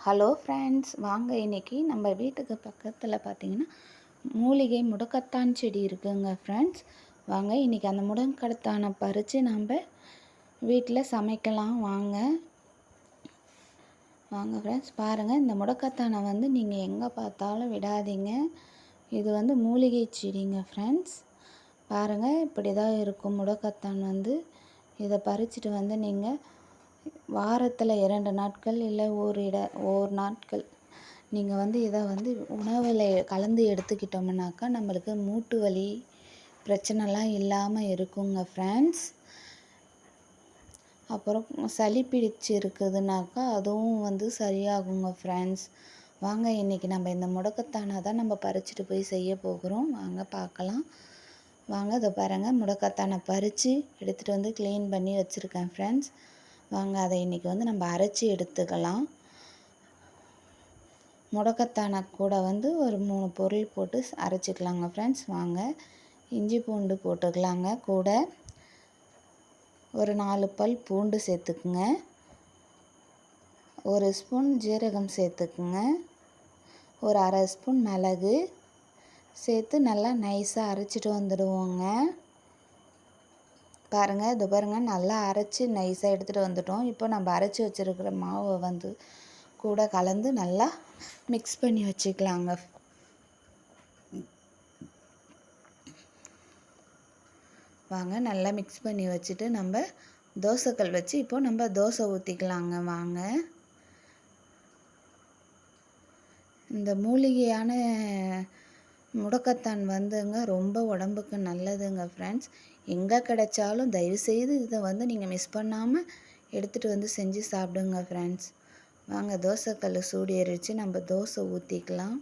Hello friends, வாங்க இன்றைக்கி நம்ம வீட்டுக்கு பக்கத்தில் பார்த்திங்கன்னா மூலிகை முடக்கத்தான் செடி இருக்குங்க ஃப்ரெண்ட்ஸ். வாங்க இன்றைக்கி அந்த முடக்கத்தானை பறித்து நம்ம வீட்டில் சமைக்கலாம். வாங்க வாங்க ஃப்ரெண்ட்ஸ், பாருங்கள். இந்த முடக்கத்தானை வந்து நீங்கள் எங்கே பார்த்தாலும் விடாதீங்க. இது வந்து மூலிகை செடிங்க ஃப்ரெண்ட்ஸ். பாருங்கள், இப்படி தான் இருக்கும் முடக்கத்தான். வந்து இதை பறிச்சுட்டு வந்து நீங்கள் வாரத்தில் 2 நாட்கள் இல்லை ஒரு நாட்கள் நீங்கள் வந்து இதை வந்து உணவில் கலந்து எடுத்துக்கிட்டோம்னாக்கா நம்மளுக்கு மூட்டு வலி பிரச்சனைலாம் இல்லாமல் இருக்குங்க ஃப்ரெண்ட்ஸ். அப்புறம் சளி பிடிச்சி இருக்குதுனாக்கா அதுவும் வந்து சரியாகுங்க ஃப்ரெண்ட்ஸ். வாங்க இன்றைக்கி நம்ம இந்த முடக்கத்தானை தான் நம்ம பறிச்சுட்டு போய் செய்ய போகிறோம். வாங்க பார்க்கலாம். வாங்க, இதை பாருங்கள், முடக்கத்தானை பறித்து எடுத்துகிட்டு வந்து க்ளீன் பண்ணி வச்சுருக்கேன் ஃப்ரெண்ட்ஸ். வாங்க அதை இன்றைக்கி வந்து நம்ம அரைச்சி எடுத்துக்கலாம். முடக்கத்தானை கூட வந்து ஒரு 3 பொருள் போட்டு அரைச்சிக்கலாங்க ஃப்ரெண்ட்ஸ். வாங்க, இஞ்சி பூண்டு போட்டுக்கலாங்க. கூட ஒரு 4 பல் பூண்டு சேர்த்துக்குங்க. 1 ஸ்பூன் ஜீரகம் சேர்த்துக்குங்க. ஒரு அரை ஸ்பூன் மிளகு சேர்த்து நல்லா நைஸாக அரைச்சிட்டு வந்துடுவோங்க. பாருங்கள், இது பாருங்கள், நல்லா அரைச்சி நைஸாக எடுத்துகிட்டு வந்துட்டோம். இப்போ நம்ம அரைச்சி வச்சுருக்கிற மாவை வந்து கூட கலந்து நல்லா மிக்ஸ் பண்ணி வச்சுக்கலாங்க. வாங்க, நல்லா மிக்ஸ் பண்ணி வச்சுட்டு நம்ம தோசைக்கல் வச்சு இப்போ நம்ம தோசை ஊற்றிக்கலாங்க. வாங்க, இந்த மூலிகையான முடக்கத்தான் வந்துங்க ரொம்ப உடம்புக்கு நல்லதுங்க ஃப்ரெண்ட்ஸ். எங்கே கிடைச்சாலும் தயவுசெய்து இதை வந்து நீங்கள் மிஸ் பண்ணாமல் எடுத்துகிட்டு வந்து செஞ்சு சாப்பிடுங்க ஃப்ரெண்ட்ஸ். வாங்க, தோசைக்கல் சூடு ஏறிச்சு, நம்ம தோசை ஊற்றிக்கலாம்.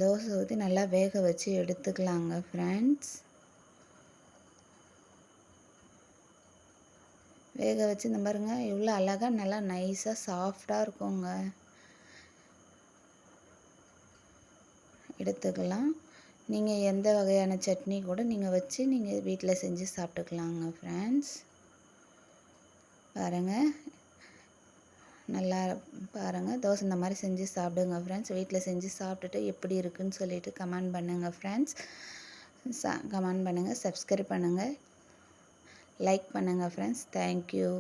தோசை ஊற்றி நல்லா வேக வச்சு எடுத்துக்கலாங்க ஃப்ரெண்ட்ஸ். வேக வச்சு இந்த பாருங்க, இவ்வளோ அழகாக நல்லா நைஸாக சாஃப்டாக இருக்குங்க. எடுத்துக்கலாம். நீங்கள் எந்த வகையான சட்னி கூட நீங்கள் வச்சு நீங்கள் வீட்டில் செஞ்சு சாப்பிட்டுக்கலாங்க ஃப்ரெண்ட்ஸ். பாருங்கள், நல்லா பாருங்கள், தோசை இந்த மாதிரி செஞ்சு சாப்பிடுங்க ஃப்ரெண்ட்ஸ். வீட்டில் செஞ்சு சாப்பிட்டுட்டு எப்படி இருக்குன்னு சொல்லிவிட்டு கமெண்ட் பண்ணுங்கள் ஃப்ரெண்ட்ஸ். கமெண்ட் பண்ணுங்கள், சப்ஸ்கிரைப் பண்ணுங்கள், லைக் பண்ணுங்கள் ஃப்ரெண்ட்ஸ். தேங்க்யூ.